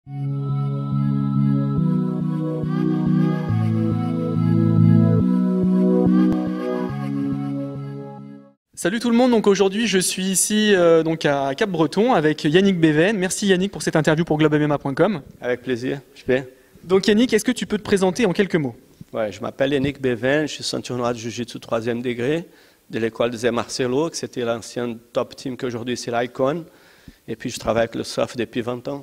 Salut tout le monde, donc aujourd'hui je suis ici donc à Cap-Breton avec Yannick Beven. Merci Yannick pour cette interview pour globemma.com. Avec plaisir, je vais. Donc Yannick, est-ce que tu peux te présenter en quelques mots? Ouais, je m'appelle Yannick Beven, je suis ceinture noire de Jiu-Jitsu 3e degré de l'école de Zé Marcelo, que c'était l'ancien top team qu'aujourd'hui c'est l'Icon. Et puis je travaille avec le surf depuis 20 ans.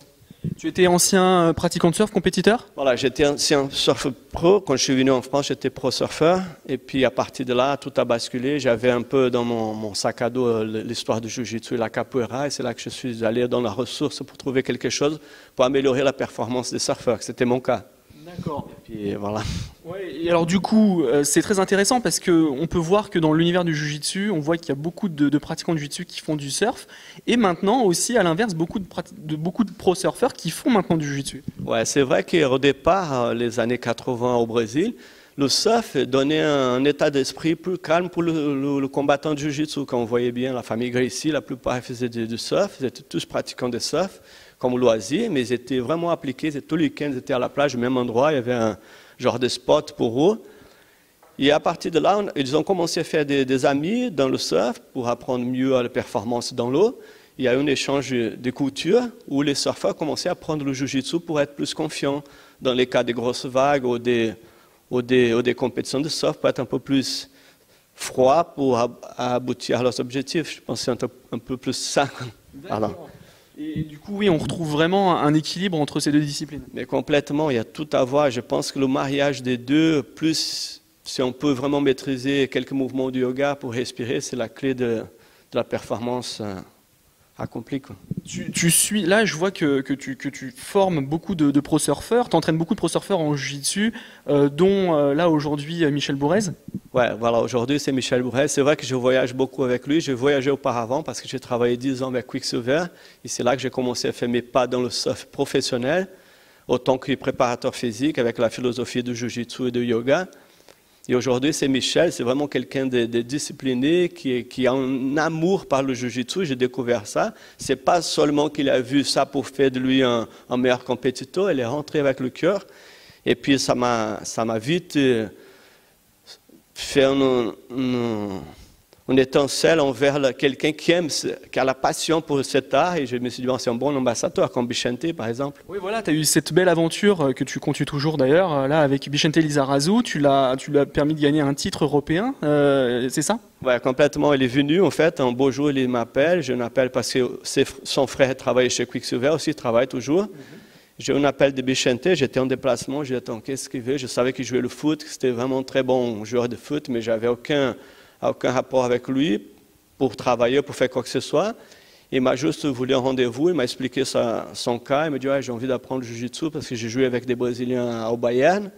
Tu étais ancien pratiquant de surf, compétiteur? Voilà, j'étais ancien surf pro. Quand je suis venu en France, j'étais pro surfeur. Et puis à partir de là, tout a basculé. J'avais un peu dans mon sac à dos l'histoire du Jiu-Jitsu et la capoeira. Et c'est là que je suis allé dans la ressource pour trouver quelque chose pour améliorer la performance des surfeurs. C'était mon cas. D'accord. Et puis voilà. Ouais, et alors du coup, c'est très intéressant parce qu'on peut voir que dans l'univers du Jiu-Jitsu, on voit qu'il y a beaucoup de pratiquants de Jiu-Jitsu qui font du surf. Et maintenant aussi, à l'inverse, beaucoup de pro-surfeurs qui font maintenant du Jiu-Jitsu. Ouais, c'est vrai qu'au départ, les années 80 au Brésil, le surf donnait un état d'esprit plus calme pour le combattant de Jiu-Jitsu. Quand on voyait bien la famille Gracie, la plupart faisaient du surf, ils étaient tous pratiquants de surf comme loisir, mais ils étaient vraiment appliqués. Tous les week-ends, ils étaient à la plage, au même endroit, il y avait un genre de spot pour eux. Et à partir de là, ils ont commencé à faire des amis dans le surf pour apprendre mieux la performance dans l'eau. Il y a eu un échange de culture où les surfeurs commençaient à apprendre le Jiu-Jitsu pour être plus confiants dans les cas de grosses vagues ou des compétitions de surf, pour être un peu plus froid pour aboutir à leurs objectifs. Je pense que c'est un peu plus ça. D'accord. Et du coup, oui, on retrouve vraiment un équilibre entre ces deux disciplines. Mais complètement, il y a tout à voir. Je pense que le mariage des deux, plus si on peut vraiment maîtriser quelques mouvements du yoga pour respirer, c'est la clé de la performance accomplie, quoi. Tu suis, là, je vois que tu formes beaucoup de pro-surfeurs, tu entraînes beaucoup de pro-surfeurs en jiu-jitsu, dont là aujourd'hui Michel Bourrez. Ouais, voilà, aujourd'hui c'est Michel Bourrez. C'est vrai que je voyage beaucoup avec lui. J'ai voyagé auparavant parce que j'ai travaillé 10 ans avec Quicksilver. Et c'est là que j'ai commencé à faire mes pas dans le surf professionnel, autant que préparateur physique avec la philosophie du jiu-jitsu et du yoga. Et aujourd'hui, c'est Michel, c'est vraiment quelqu'un de discipliné, qui a un amour par le jiu-jitsu. J'ai découvert ça. Ce n'est pas seulement qu'il a vu ça pour faire de lui un meilleur compétiteur, il est rentré avec le cœur. Et puis ça m'a vite fait une étincelle envers quelqu'un qui a la passion pour cet art. Et je me suis dit, bon, c'est un bon ambassadeur, comme Bichente, par exemple. Oui, voilà, tu as eu cette belle aventure que tu continues toujours d'ailleurs, là avec Bichente Lizarazu. Tu l'as permis de gagner un titre européen, c'est ça? Oui, complètement. Il est venu, en fait, un beau jour, il m'appelle. Je l'appelle parce que son frère travaillait chez Quicksilver aussi, il travaille toujours. J'ai eu un appel de Bichente, j'étais en déplacement, j'ai dit, attends, qu'est-ce qu'il veut? Je savais qu'il jouait le foot, que c'était vraiment un très bon joueur de foot, mais j'avais aucun rapport avec lui pour travailler, pour faire quoi que ce soit. Il m'a juste voulu un rendez-vous, il m'a expliqué son cas, il m'a dit, ouais, j'ai envie d'apprendre le jiu-jitsu parce que j'ai joué avec des Brésiliens au Bayern.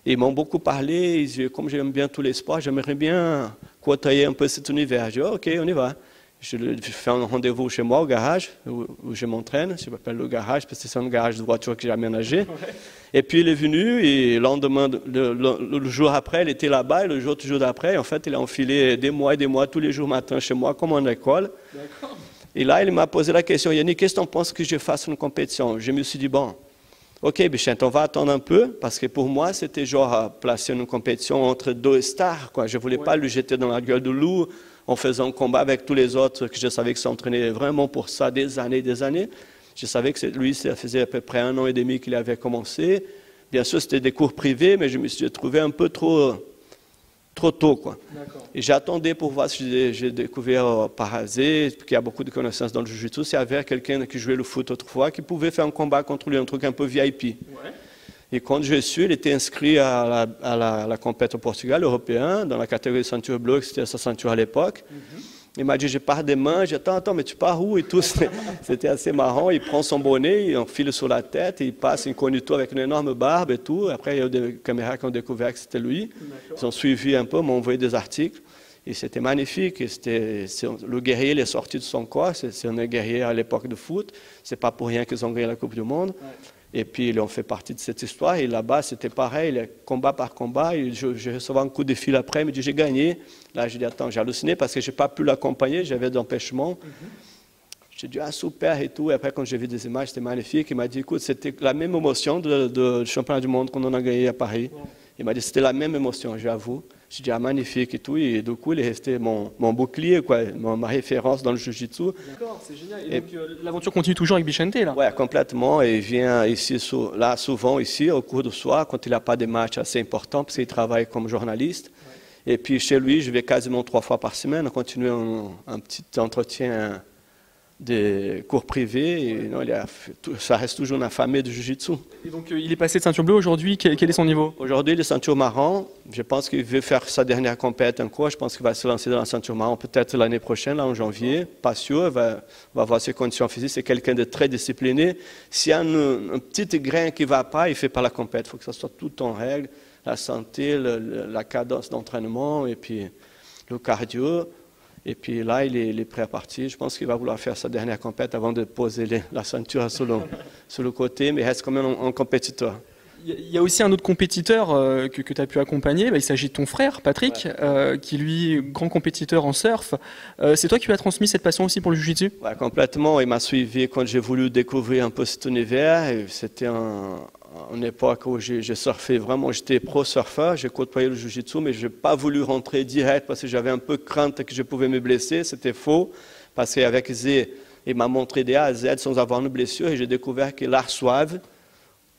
Et ils m'ont beaucoup parlé, comme j'aime bien tous les sports, j'aimerais bien côtoyer un peu cet univers. J'ai dit, oh, ok, on y va. Je fais un rendez-vous chez moi au garage où je m'entraîne. Je m'appelle le garage parce que c'est un garage de voiture que j'ai aménagé. Ouais. Et puis il est venu et le lendemain, le jour après, il était là-bas et le jour toujours d'après, en fait, il a enfilé des mois et des mois tous les jours matin chez moi comme en école. Et là, il m'a posé la question, Yannick, qu'est-ce que tu penses que je fasse une compétition? Je me suis dit, bon, ok, Bichente, on va attendre un peu parce que pour moi, c'était genre placer une compétition entre deux stars, quoi. Je ne voulais pas le jeter dans la gueule de loup en faisant un combat avec tous les autres que je savais que s'entraînaient vraiment pour ça des années et des années. Je savais que lui, ça faisait à peu près 1 an et demi qu'il avait commencé. Bien sûr, c'était des cours privés, mais je me suis trouvé un peu trop tôt, quoi. Et j'attendais pour voir si j'ai découvert par hasard, qui a beaucoup de connaissances dans le jiu-jitsu, s'il y avait quelqu'un qui jouait le foot autrefois, qui pouvait faire un combat contre lui, un truc un peu VIP. Ouais. Et quand je suis, il était inscrit à la compétition au Portugal, européen, dans la catégorie ceinture bleue, c'était sa ceinture à l'époque. Il m'a dit, je pars demain. J'ai dit, attends, mais tu pars où et tout. C'était assez marrant. Il prend son bonnet, il enfile sur la tête, il passe incognito avec une énorme barbe et tout. Après, il y a eu des caméras qui ont découvert que c'était lui. Ils ont suivi un peu, m'ont envoyé des articles. Et c'était magnifique. Et le guerrier, il est sorti de son corps. C'est un guerrier à l'époque de foot. C'est pas pour rien qu'ils ont gagné la Coupe du Monde. Ouais. Et puis, ils ont fait partie de cette histoire. Et là-bas, c'était pareil, combat par combat. Et je recevais un coup de fil après. Il me dit, j'ai gagné. Là, j'ai dit, attends, j'ai halluciné parce que je n'ai pas pu l'accompagner. J'avais d'empêchement. J'ai dit, ah super et tout. Et après, quand j'ai vu des images, c'était magnifique. Il m'a dit, écoute, c'était la même émotion du championnat du monde qu'on en a gagné à Paris. Ouais. Il m'a dit, c'était la même émotion, j'avoue. J'ai dit, ah magnifique et tout. Et du coup, il est resté mon bouclier, quoi, ma référence dans le jiu-jitsu. D'accord, c'est génial. Et donc, l'aventure continue toujours avec Bichente, là? Oui, complètement. Et il vient ici, là, souvent ici, au cours du soir, quand il n'a pas de matchs assez importants, parce qu'il travaille comme journaliste. Ouais. Et puis, chez lui, je vais quasiment 3 fois par semaine, continuer un petit entretien des cours privés, et non, ça reste toujours une famille de jiu-jitsu. Et donc il est passé de ceinture bleue aujourd'hui, quel est son niveau? Aujourd'hui il est ceinture marron, je pense qu'il veut faire sa dernière compétition encore, je pense qu'il va se lancer dans la ceinture marron peut-être l'année prochaine, là en janvier, pas sûr, va voir ses conditions physiques, c'est quelqu'un de très discipliné. S'il y a un petit grain qui ne va pas, il ne fait pas la compétition, il faut que ça soit tout en règle, la santé, la cadence d'entraînement et puis le cardio. Et puis là, il est prêt à partir. Je pense qu'il va vouloir faire sa dernière compète avant de poser la ceinture sur le côté, mais il reste quand même un compétiteur. Il y a aussi un autre compétiteur que tu as pu accompagner, il s'agit de ton frère, Patrick, ouais. Qui lui est grand compétiteur en surf. C'est toi qui lui as transmis cette passion aussi pour le jiu-jitsu? Ouais, complètement. Il m'a suivi quand j'ai voulu découvrir un peu cet univers. C'était une époque où j'ai surfé vraiment, j'étais pro-surfeur, j'ai côtoyé le jiu-jitsu, mais je n'ai pas voulu rentrer direct parce que j'avais un peu crainte que je pouvais me blesser. C'était faux, parce qu'avec Zé, il m'a montré des A à Z sans avoir une blessure et j'ai découvert que l'art suave,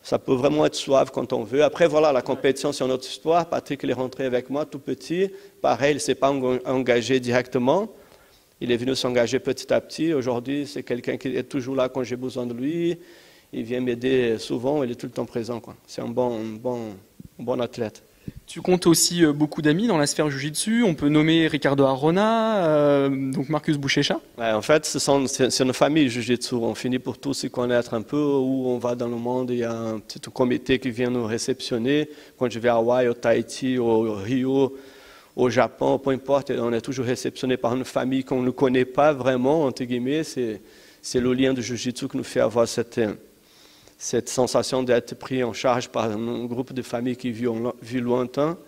ça peut vraiment être suave quand on veut. Après, voilà, la compétition, c'est une autre histoire. Patrick, il est rentré avec moi tout petit. Pareil, il ne s'est pas engagé directement. Il est venu s'engager petit à petit. Aujourd'hui, c'est quelqu'un qui est toujours là quand j'ai besoin de lui. Il vient m'aider souvent, il est tout le temps présent. C'est un bon athlète. Tu comptes aussi beaucoup d'amis dans la sphère jiu-jitsu. On peut nommer Ricardo Arona, donc Marcus Bouchécha. Ouais, en fait, c'est une famille jiu-jitsu. On finit pour tous se connaître un peu. Où on va dans le monde, il y a un petit comité qui vient nous réceptionner. Quand je vais à Hawaï, au Tahiti, au Rio, au Japon, peu importe, on est toujours réceptionné par une famille qu'on ne connaît pas vraiment, entre guillemets. C'est le lien du jiu-jitsu qui nous fait avoir cette sensation d'être pris en charge par un groupe de familles qui vit lointain.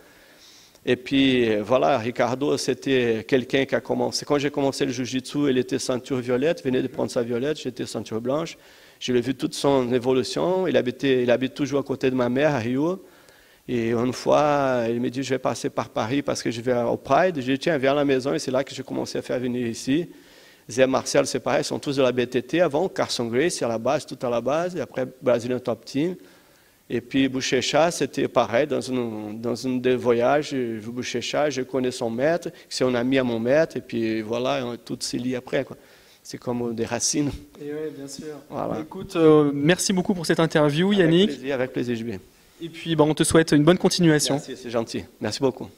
Et puis voilà, Ricardo, c'était quelqu'un qui a commencé. Quand j'ai commencé le jiu-jitsu, il était ceinture violette, venait de prendre sa violette, j'étais ceinture blanche. Je l'ai vu toute son évolution. Il habite toujours à côté de ma mère à Rio. Et une fois, il me dit, je vais passer par Paris parce que je vais au Pride. J'ai dit, tiens, viens à la maison. Et c'est là que j'ai commencé à faire venir ici. Zé Marcel, c'est pareil, ils sont tous de la BTT avant, Carson Gracie à la base, tout à la base, et après Brazilian Top Team. Et puis Bouchécha, c'était pareil, dans un des voyages, je vu Bouchécha, je connais son maître, c'est un ami à mon maître, et puis voilà, tout s'est lié après, quoi. C'est comme des racines. Et oui, bien sûr. Voilà. Écoute, merci beaucoup pour cette interview, Yannick. Avec plaisir, Julien. Et puis, on te souhaite une bonne continuation. Merci, c'est gentil. Merci beaucoup.